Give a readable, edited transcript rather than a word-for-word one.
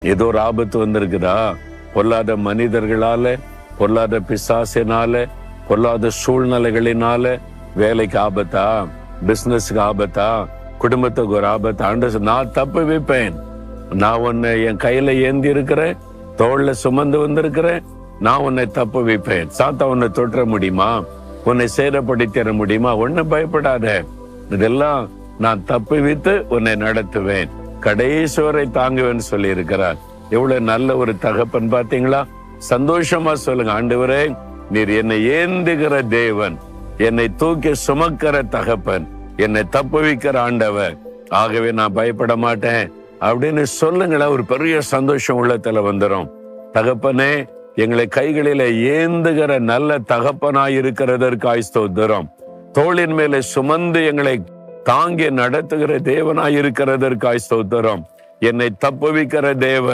ஏதோ ஒரு ஆபத்து வந்திருக்குதா? பொல்லாத மனிதர்களால, பொல்லாத பிசாசினால, பொல்லாத சூழ்நிலைகளினால, வேலைக்கு ஆபத்தா, பிசினஸ்க்கு ஆபத்தா, குடும்பத்துக்கு ஒரு ஆபத்து. ஆண்டவர் நான் தப்பு வைப்பேன். நான் உன்னை என் கையில ஏந்தி இருக்கிறேன், தோல்ல சுமந்து வந்திருக்கிறேன். நான் உன்னை தப்பு வைப்பேன். சாத்தா உன்னை தொற்ற முடியுமா? உன்னை சேதப்படுத்திட முடியுமா? ஒன்னும் பயப்படாத. இதெல்லாம் நான் தப்பு வைத்து உன்னை நடத்துவேன், கடைசி வரை தாங்குவேன் சொல்லி இருக்கிறார். எவ்வளவு நல்ல ஒரு தகப்பன் பாத்தீங்களா? சந்தோஷமா சொல்லுங்க, ஆண்டவரே நீர் என்னை ஏந்துகிற தேவன், என்னை தூக்கி சுமக்கிற தகப்பன், என்னை தப்புவிக்கிற ஆண்டவர், ஆகவே நான் பயப்பட மாட்டேன் அப்படின்னு சொல்லுங்களேன். ஒரு பெரிய சந்தோஷம் உள்ளத்துல வந்துடும். தகப்பனே, எங்களை கைகளில ஏந்துகிற நல்ல தகப்பனாய் இருக்கிறதற்காய் ஸ்தோத்திரம். தோளின் மேலே சுமந்து எங்களை தாங்கி நடத்துகிற தேவனாய் இருக்கிறதற்காய் ஸ்தோத்திரம். என்னை தப்புவிக்கிற தேவன்.